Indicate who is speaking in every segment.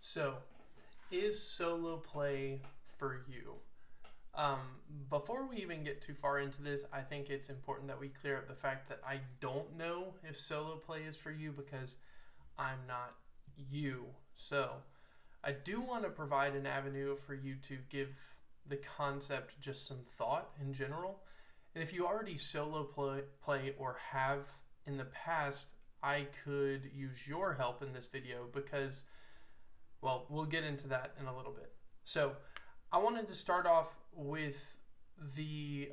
Speaker 1: So, is solo play for you? Before we even get too far into this, I think it's important that we clear up the fact that I don't know if solo play is for you because I'm not you. So, I do want to provide an avenue for you to give the concept just some thought in general. And if you already solo play or have in the past, I could use your help in this video because, well, we'll get into that in a little bit. So, I wanted to start off with the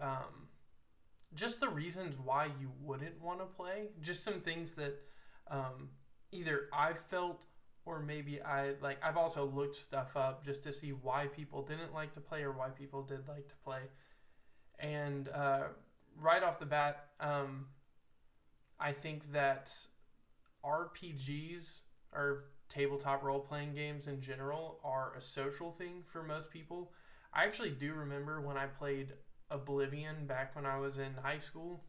Speaker 1: just the reasons why you wouldn't want to play. Just some things that either I've felt or maybe I've also looked stuff up just to see why people didn't like to play or why people did like to play. And right off the bat, I think that RPGs or tabletop role playing games in general are a social thing for most people. I actually do remember when I played Oblivion back when I was in high school.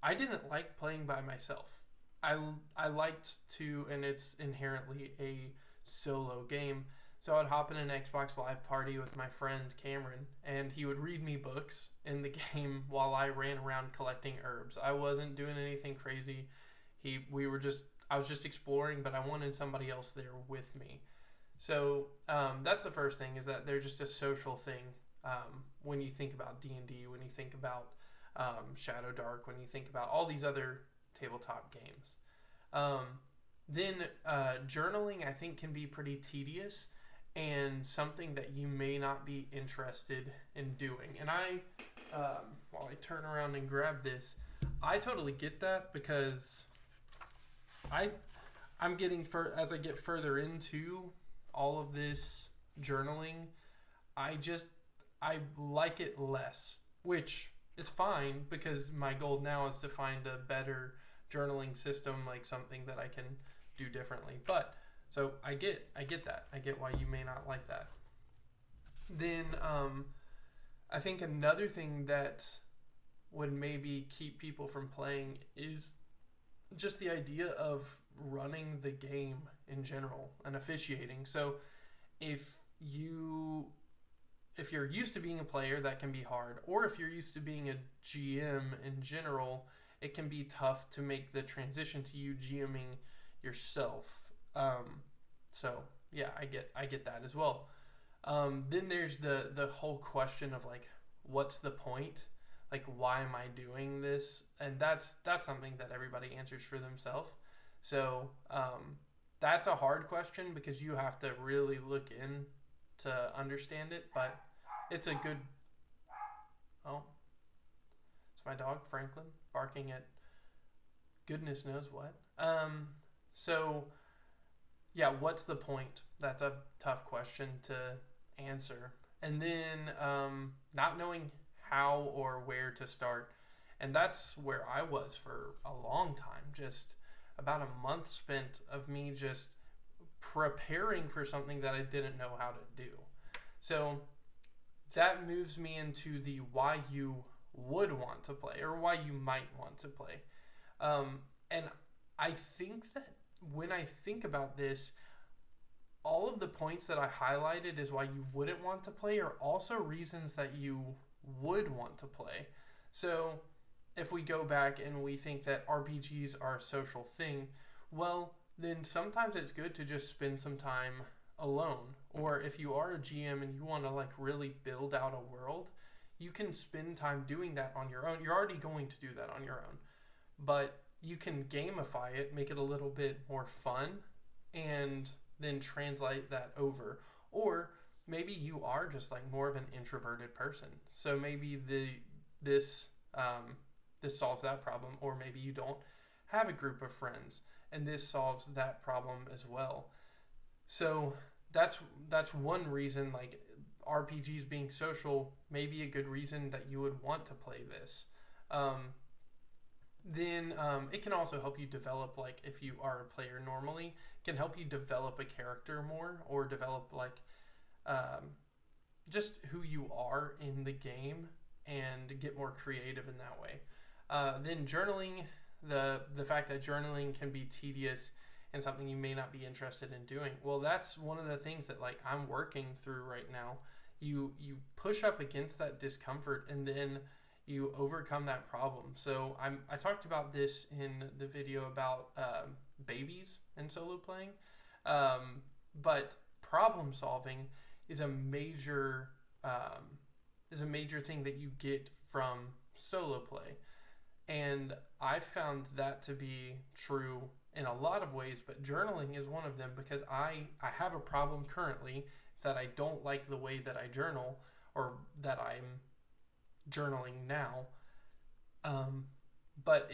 Speaker 1: I didn't like playing by myself. I liked to, and it's inherently a solo game. So I'd hop in an Xbox Live party with my friend Cameron, and he would read me books in the game while I ran around collecting herbs. I wasn't doing anything crazy. I was just exploring, but I wanted somebody else there with me. So that's the first thing, is that they're just a social thing. When you think about D&D, when you think about Shadow Dark, when you think about all these other tabletop games. Then journaling, I think, can be pretty tedious and something that you may not be interested in doing. And while I turn around and grab this, I totally get that because I'm getting as I get further into all of this journaling, I like it less, which is fine because my goal now is to find a better journaling system, like something that I can do differently. But so I get that. I get why you may not like that. Then I think another thing that would maybe keep people from playing is just the idea of running the game in general and officiating. So if you're used to being a player, that can be hard. Or if you're used to being a GM in general, it can be tough to make the transition to you GMing yourself. So yeah, I get that as well. Then there's the whole question of like, what's the point? Like, why am I doing this? And that's something that everybody answers for themselves. So that's a hard question because you have to really look in to understand it. But it's a good... Oh, it's my dog, Franklin, barking at goodness knows what. So, yeah, what's the point? That's a tough question to answer. And then not knowing how or where to start. And that's where I was for a long time. Just about a month spent of me just preparing for something that I didn't know how to do. So that moves me into the why you would want to play or why you might want to play. And I think that when I think about this, all of the points that I highlighted is why you wouldn't want to play are also reasons that you would want to play. So if we go back and we think that RPGs are a social thing, well, then sometimes it's good to just spend some time alone. Or if you are a GM and you want to like really build out a world, you can spend time doing that on your own. You're already going to do that on your own. But you can gamify it, make it a little bit more fun, and then translate that over. Or maybe you are just like more of an introverted person. So maybe this solves that problem. Or maybe you don't have a group of friends and this solves that problem as well. So that's one reason, like RPGs being social may be a good reason that you would want to play this. Then it can also help you develop, like if you are a player normally, it can help you develop a character more or develop like just who you are in the game and get more creative in that way. Then journaling, the fact that journaling can be tedious and something you may not be interested in doing. Well, that's one of the things that like I'm working through right now. You push up against that discomfort, and then you overcome that problem. So I talked about this in the video about babies and solo playing, but problem solving is a major thing that you get from solo play. And I found that to be true in a lot of ways, but journaling is one of them, because I have a problem currently. It's that I don't like the way that I journal, or that I'm journaling now. But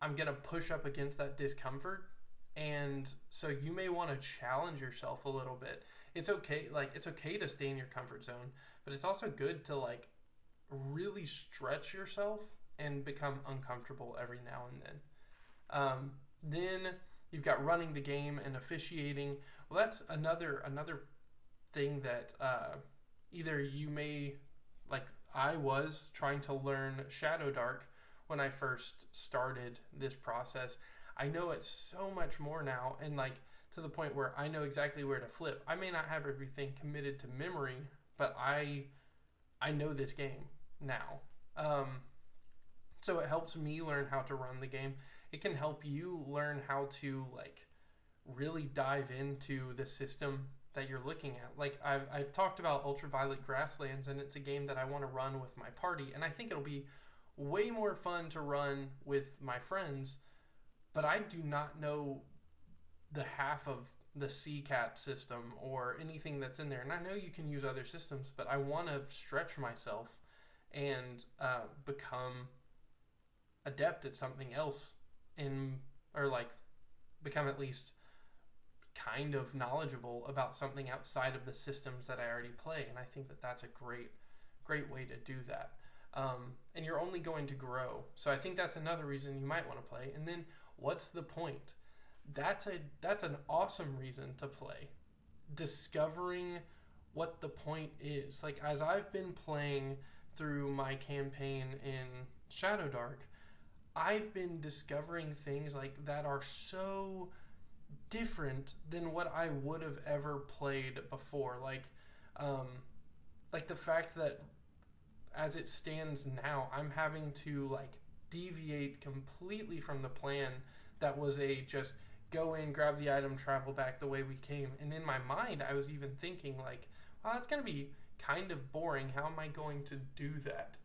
Speaker 1: I'm going to push up against that discomfort. And so you may want to challenge yourself a little bit. It's okay. Like, it's okay to stay in your comfort zone, but it's also good to like really stretch yourself and become uncomfortable every now and then. Then you've got running the game and officiating. Well, that's another thing that either you may, like I was trying to learn Shadow Dark when I first started this process. I know it so much more now, and like to the point where I know exactly where to flip. I may not have everything committed to memory, but I know this game now. So it helps me learn how to run the game. It can help you learn how to like really dive into the system that you're looking at. Like I've talked about Ultraviolet Grasslands, and it's a game that I want to run with my party, and I think it'll be way more fun to run with my friends, but I do not know the half of the CCAT system or anything that's in there. And I know you can use other systems, but I want to stretch myself and become adept at something else, or like become at least kind of knowledgeable about something outside of the systems that I already play. And I think that that's a great way to do that. And you're only going to grow. So I think that's another reason you might want to play. And then what's the point? That's an awesome reason to play. Discovering what the point is. Like, as I've been playing through my campaign in Shadow Dark, I've been discovering things like that are so different than what I would have ever played before. Like the fact that as it stands now, I'm having to like deviate completely from the plan that was a just go in, grab the item, travel back the way we came. And in my mind, I was even thinking like, wow, that's going to be kind of boring. How am I going to do that?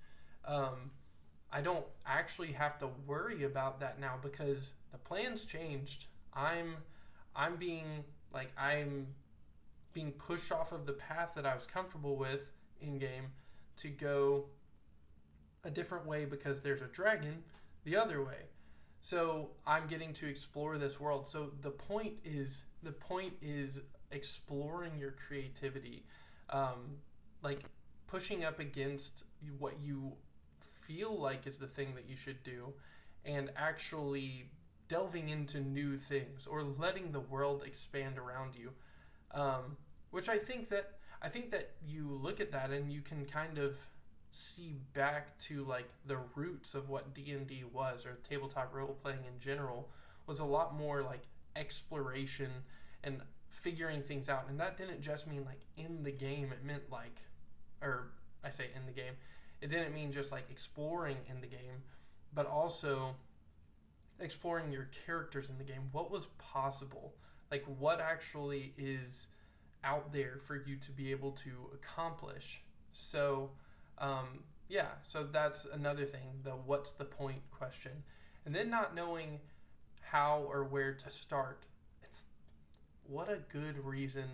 Speaker 1: I don't actually have to worry about that now because the plan's changed. I'm being pushed off of the path that I was comfortable with in game to go a different way because there's a dragon the other way. So I'm getting to explore this world. So the point is exploring your creativity, like pushing up against what you feel like is the thing that you should do, and actually delving into new things or letting the world expand around you. Which I think that you look at that and you can kind of see back to like the roots of what D&D was, or tabletop role playing in general was a lot more like exploration and figuring things out. And that didn't just mean like in the game, it meant like, or I say in the game, it didn't mean just like exploring in the game, but also exploring your characters in the game. What was possible? Like what actually is out there for you to be able to accomplish? So so that's another thing, the what's the point question. And then not knowing how or where to start. It's what a good reason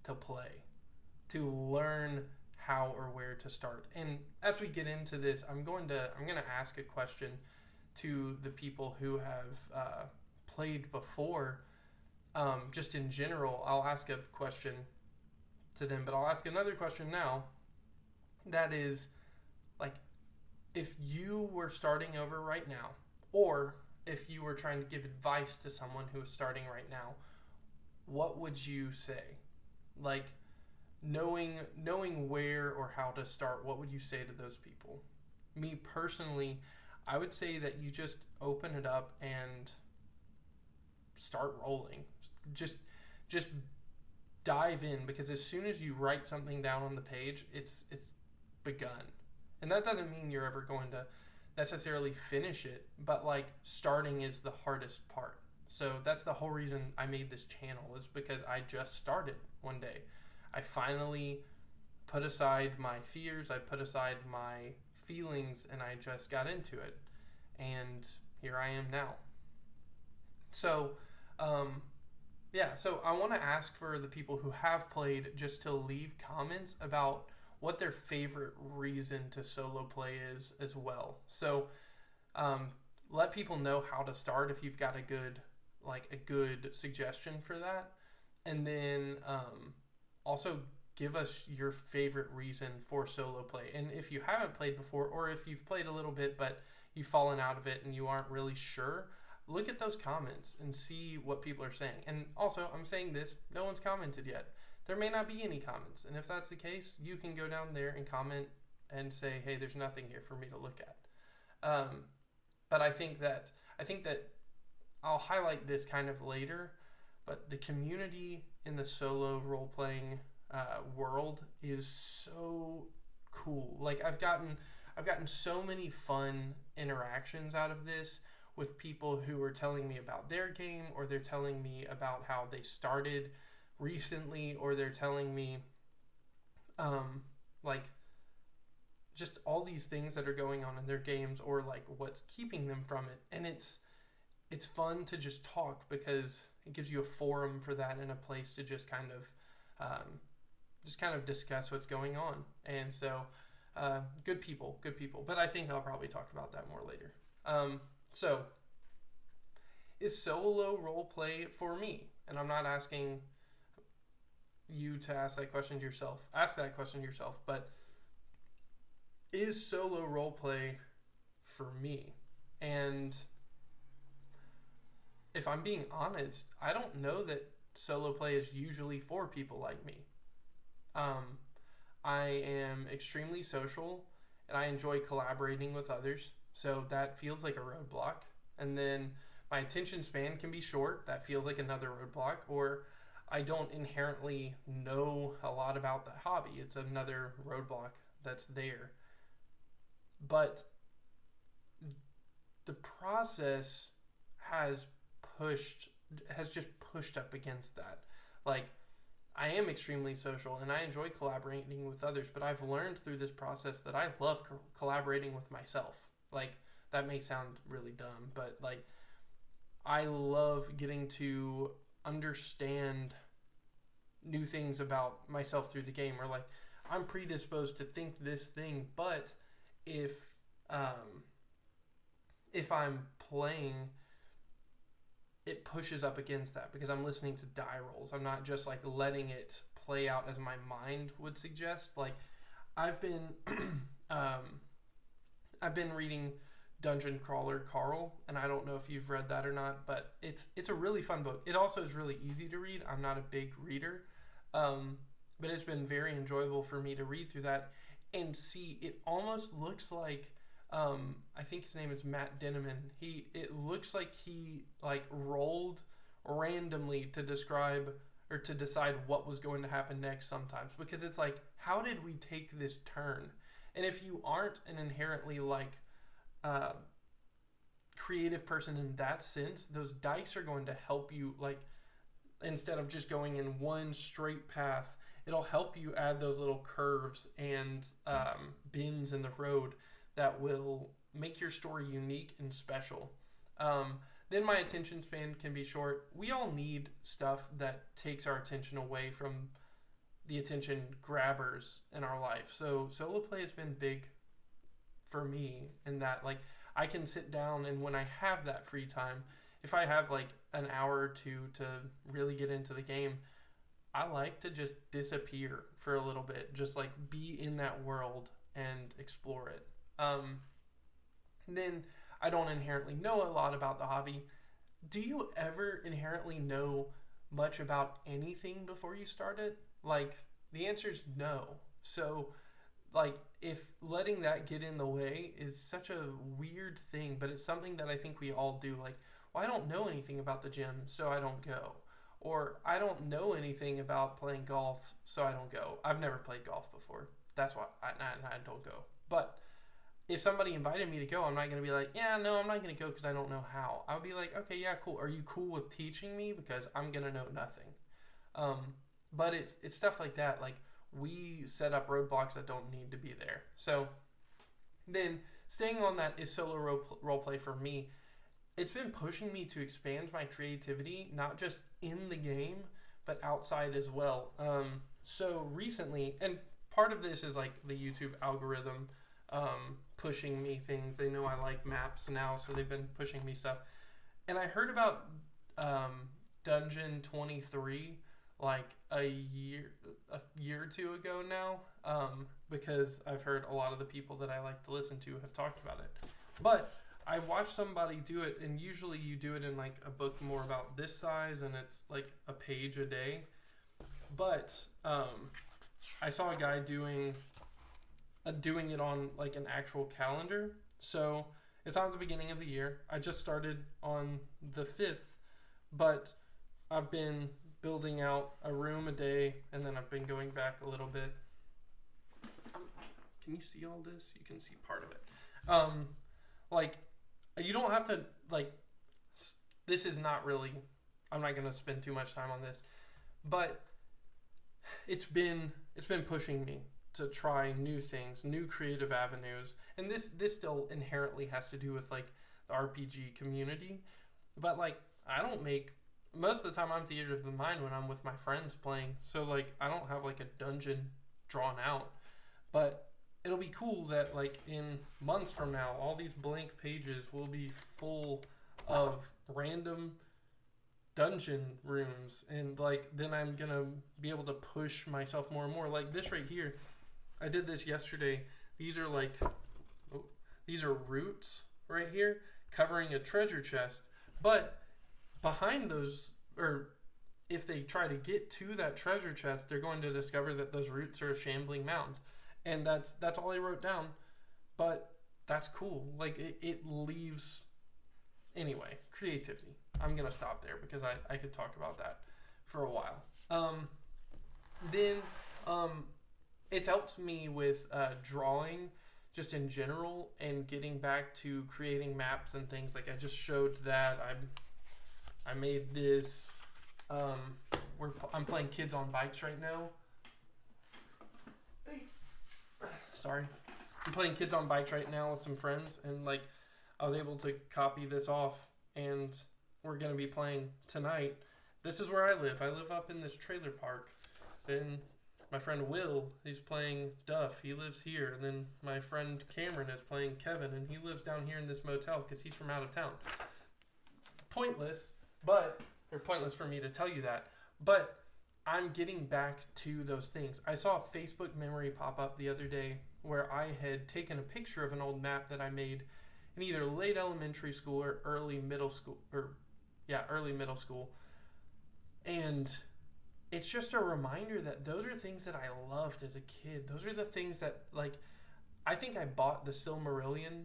Speaker 1: to play, to learn how or where to start. And as we get into this, I'm going to ask a question to the people who have played before. Just in general, I'll ask a question to them, but I'll ask another question now. That is, like, if you were starting over right now, or if you were trying to give advice to someone who is starting right now, what would you say? Like, knowing where or how to start, what would you say to those people? Me personally, I would say that you just open it up and start rolling. Just just dive in, because as soon as you write something down on the page, it's begun. And that doesn't mean you're ever going to necessarily finish it, but like starting is the hardest part. So that's the whole reason I made this channel, is because I just started one day. I finally put aside my fears, I put aside my feelings, and I just got into it. And here I am now. So, so I want to ask for the people who have played just to leave comments about what their favorite reason to solo play is as well. So, let people know how to start if you've got a good suggestion for that. And then also give us your favorite reason for solo play. And if you haven't played before, or if you've played a little bit but you've fallen out of it and you aren't really sure, look at those comments and see what people are saying. And also, I'm saying this, no one's commented yet. There may not be any comments. And if that's the case, you can go down there and comment and say, hey, there's nothing here for me to look at. But I think that I'll highlight this kind of later, but the community in the solo role-playing world is so cool. Like I've gotten so many fun interactions out of this with people who are telling me about their game, or they're telling me about how they started recently, or they're telling me like just all these things that are going on in their games, or like what's keeping them from it. And it's fun to just talk, because it gives you a forum for that and a place to just kind of discuss what's going on. And so good people. But I think I'll probably talk about that more later. So is solo role play for me? And I'm not asking you to ask that question to yourself. Ask that question to yourself. But is solo role play for me? And if I'm being honest, I don't know that solo play is usually for people like me. I am extremely social, and I enjoy collaborating with others, so that feels like a roadblock. And then my attention span can be short, that feels like another roadblock. Or I don't inherently know a lot about the hobby, it's another roadblock that's there. But the process has just pushed up against that. Like, I am extremely social and I enjoy collaborating with others, but I've learned through this process that I love collaborating with myself. Like, that may sound really dumb, but like, I love getting to understand new things about myself through the game. Or like, I'm predisposed to think this thing, but if I'm playing, it pushes up against that, because I'm listening to die rolls. I'm not just like letting it play out as my mind would suggest. Like, I've been reading Dungeon Crawler Carl, and I don't know if you've read that or not, but it's a really fun book. It also is really easy to read. I'm not a big reader, but it's been very enjoyable for me to read through that and see. It almost looks like I think his name is Matt Denneman. It looks like he like rolled randomly to describe or to decide what was going to happen next sometimes, because it's like, how did we take this turn? And if you aren't an inherently like creative person in that sense, those dice are going to help you, like, instead of just going in one straight path, it'll help you add those little curves and bends in the road that will make your story unique and special. Then my attention span can be short. We all need stuff that takes our attention away from the attention grabbers in our life. So solo play has been big for me in that, like, I can sit down, and when I have that free time, if I have like an hour or two to really get into the game, I like to just disappear for a little bit, just like be in that world and explore it. Then I don't inherently know a lot about the hobby. Do you ever inherently know much about anything before you start it? Like, the answer is no. So, like, if letting that get in the way is such a weird thing, but it's something that I think we all do. Like, well, I don't know anything about the gym, so I don't go. Or I don't know anything about playing golf, so I don't go. I've never played golf before. That's why I don't go. But if somebody invited me to go, I'm not going to be like, yeah, no, I'm not going to go because I don't know how. I would be like, okay, yeah, cool. Are you cool with teaching me? Because I'm going to know nothing. But it's stuff like that. Like, we set up roadblocks that don't need to be there. So then staying on that is solo role play for me. It's been pushing me to expand my creativity, not just in the game, but outside as well. So recently, and part of this is like the YouTube algorithm pushing me things. They know I like maps now, so they've been pushing me stuff. And I heard about Dungeon 23 like a year or two ago now, because I've heard a lot of the people that I like to listen to have talked about it. But I watched somebody do it, and usually you do it in like a book more about this size, and it's like a page a day. But I saw a guy doing it on like an actual calendar. So it's not the beginning of the year. I just started on the 5th, but I've been building out a room a day, and then I've been going back a little bit. Can you see all this? You can see part of it. Like, you don't have to, like, this is not really, I'm not going to spend too much time on this, but it's been pushing me to try new things, new creative avenues. And this still inherently has to do with like the RPG community. But like, most of the time I'm theater of the mind when I'm with my friends playing. So like, I don't have like a dungeon drawn out. But it'll be cool that like in months from now, all these blank pages will be full of random dungeon rooms, and like then I'm gonna be able to push myself more and more. Like this right here, I did this yesterday. These are like, these are roots right here covering a treasure chest, but behind those, or if they try to get to that treasure chest, they're going to discover that those roots are a shambling mound. And that's all I wrote down, but that's cool. Like it leaves, anyway, creativity. I'm gonna stop there because I could talk about that for a while. Then it's helped me with drawing just in general, and getting back to creating maps and things. Like I just showed that I made this. I'm playing Kids on Bikes right now. Sorry. I'm playing Kids on Bikes right now with some friends, and like I was able to copy this off, and we're going to be playing tonight. This is where I live. I live up in this trailer park. Then my friend Will, he's playing Duff. He lives here. And then my friend Cameron is playing Kevin, and he lives down here in this motel because he's from out of town. Pointless for me to tell you that, but I'm getting back to those things. I saw a Facebook memory pop up the other day where I had taken a picture of an old map that I made in either late elementary school or early middle school, and it's just a reminder that those are things that I loved as a kid. Those are the things that, like, I think I bought the Silmarillion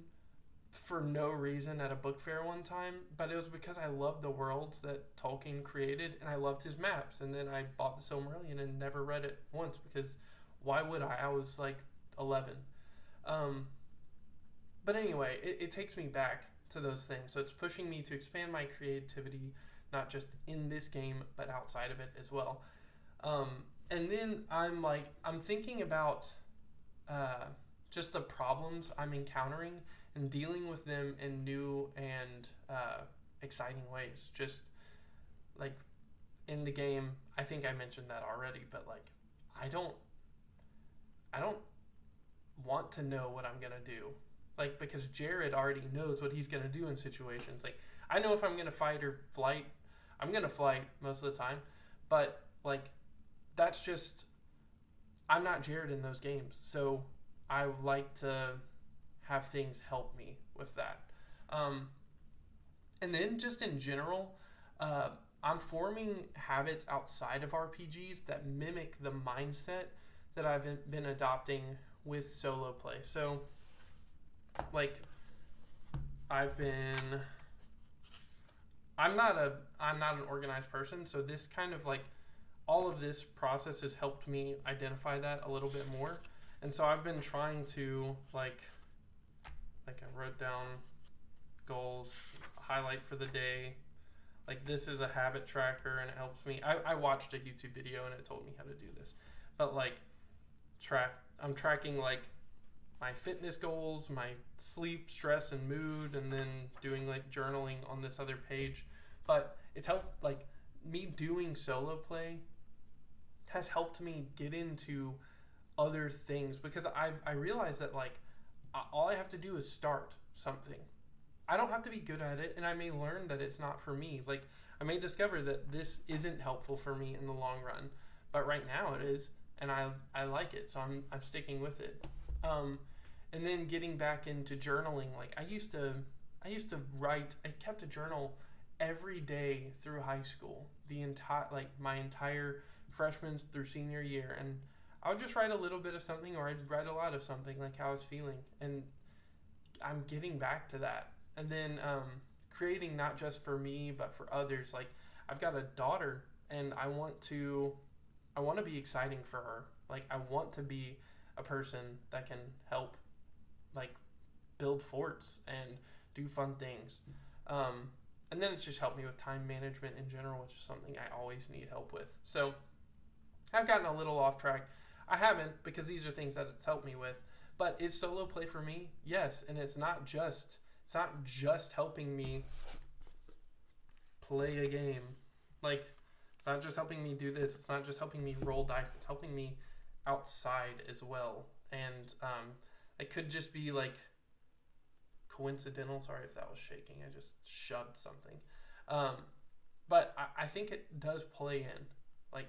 Speaker 1: for no reason at a book fair one time, but it was because I loved the worlds that Tolkien created, and I loved his maps. And then I bought the Silmarillion and never read it once, because why would I? I was like 11. But anyway, it takes me back to those things. So it's pushing me to expand my creativity, not just in this game, but outside of it as well. And then I'm thinking about just the problems I'm encountering and dealing with them in new and exciting ways. Just like in the game, I think I mentioned that already, but like I don't want to know what I'm gonna do, like, because Jared already knows what he's gonna do in situations. Like, I know if I'm gonna fight or flight, I'm gonna flight most of the time, but like that's just, I'm not Jared in those games, so I like to have things help me with that. And then just in general, I'm forming habits outside of RPGs that mimic the mindset that I've been adopting with solo play. So, like, I've been I'm not an organized person, so this kind of like all of this process has helped me identify that a little bit more. And so I've been trying to like I wrote down goals, highlight for the day. Like this is a habit tracker and it helps me. I watched a YouTube video and it told me how to do this. But like I'm tracking like my fitness goals, my sleep, stress, and mood, and then doing like journaling on this other page. But it's helped, like me doing solo play has helped me get into other things because I realized that like all I have to do is start something. I don't have to be good at it, and I may learn that it's not for me. Like I may discover that this isn't helpful for me in the long run, but right now it is, and I like it, so I'm sticking with it. And then getting back into journaling, like I used to write. I kept a journal every day through high school, my entire freshman through senior year, and I would just write a little bit of something, or I'd write a lot of something, like how I was feeling, and I'm getting back to that. And then creating not just for me but for others. Like I've got a daughter, and I want to be exciting for her. Like I want to be a person that can help, like build forts and do fun things. And then it's just helped me with time management in general, which is something I always need help with. So I've gotten a little off track. I haven't, because these are things that it's helped me with. But is solo play for me? Yes, and it's not just helping me play a game. Like it's not just helping me do this. It's not just helping me roll dice. It's helping me outside as well. And it could just be like coincidental. Sorry if that was shaking. I just shoved something. But I think it does play in. Like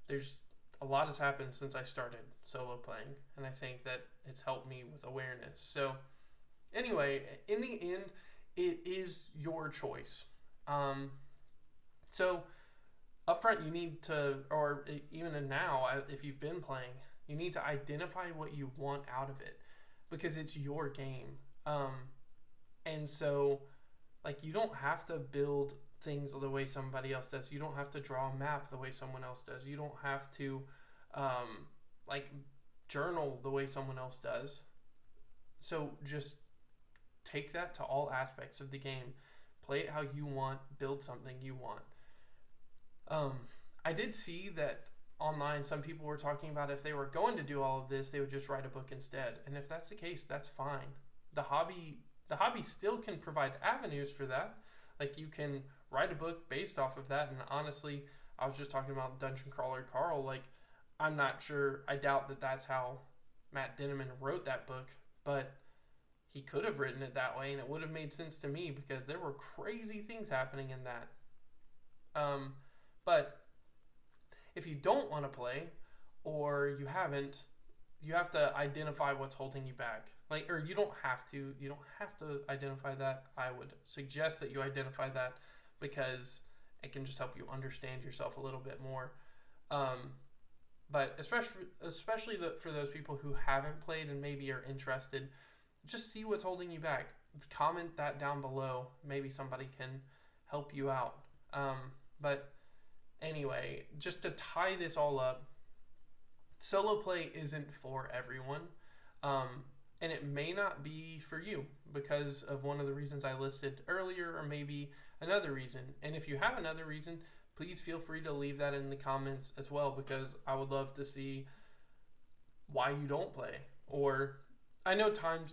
Speaker 1: there's a lot has happened since I started solo playing, and I think that it's helped me with awareness. So anyway, in the end, it is your choice. So up front, you need to, or even now, if you've been playing, you need to identify what you want out of it, because it's your game. And so, like, you don't have to build things the way somebody else does. You don't have to draw a map the way someone else does. You don't have to, journal the way someone else does. So just take that to all aspects of the game. Play it how you want. Build something you want. I did see that online some people were talking about if they were going to do all of this, they would just write a book instead. And if that's the case, that's fine. The hobby still can provide avenues for that. Like you can write a book based off of that. And honestly, I was just talking about Dungeon Crawler Carl. Like I'm not sure. I doubt that that's how Matt Dinneman wrote that book, but he could have written it that way, and it would have made sense to me because there were crazy things happening in that. But if you don't want to play, or you haven't, you have to identify what's holding you back. Or you don't have to identify that. I would suggest that you identify that because it can just help you understand yourself a little bit more. But especially for those people who haven't played and maybe are interested, just see what's holding you back. Comment that down below. Maybe somebody can help you out. But anyway, just to tie this all up, solo play isn't for everyone. And it may not be for you because of one of the reasons I listed earlier, or maybe another reason. And if you have another reason, please feel free to leave that in the comments as well, because I would love to see why you don't play. Or I know time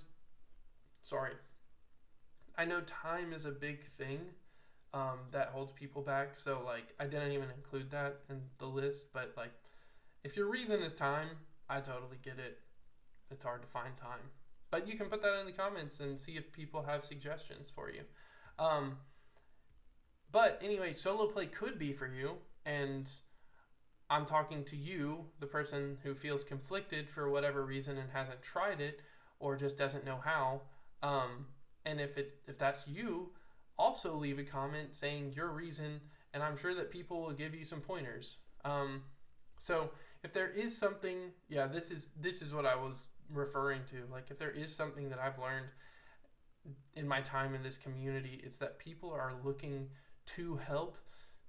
Speaker 1: is a big thing that holds people back. So like I didn't even include that in the list, but like if your reason is time, I totally get it. It's hard to find time. But you can put that in the comments and see if people have suggestions for you. But anyway, solo play could be for you, and I'm talking to you, the person who feels conflicted for whatever reason and hasn't tried it or just doesn't know how. And if that's you, also leave a comment saying your reason, and I'm sure that people will give you some pointers. So if there is something, this is what I was referring to. Like if there is something that I've learned in my time in this community, it's that people are looking to help.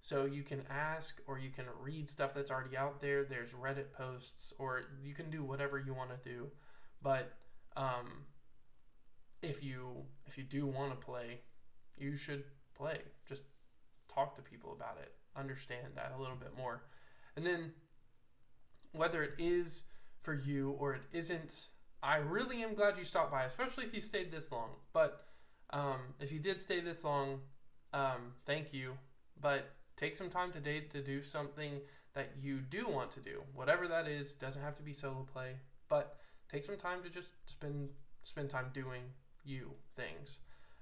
Speaker 1: So you can ask, or you can read stuff that's already out there. There's Reddit posts, or you can do whatever you want to do. But if you do want to play, you should play. Just talk to people about it. Understand that a little bit more. And then whether it is for you or it isn't, I really am glad you stopped by, especially if you stayed this long. But if you did stay this long, thank you. But take some time today to do something that you do want to do. Whatever that is, it doesn't have to be solo play, but take some time to just spend time doing you things.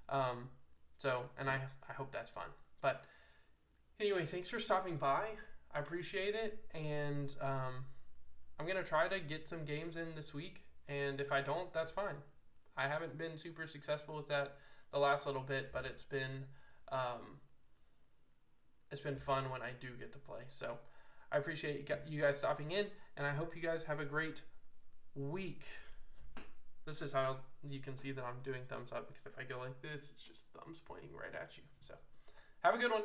Speaker 1: And I hope that's fun. But anyway, thanks for stopping by. I appreciate it, and I'm going to try to get some games in this week, and if I don't, that's fine. I haven't been super successful with that the last little bit, but it's been fun when I do get to play. So I appreciate you guys stopping in, and I hope you guys have a great week. This is how you can see that I'm doing thumbs up, because if I go like this, it's just thumbs pointing right at you. So have a good one.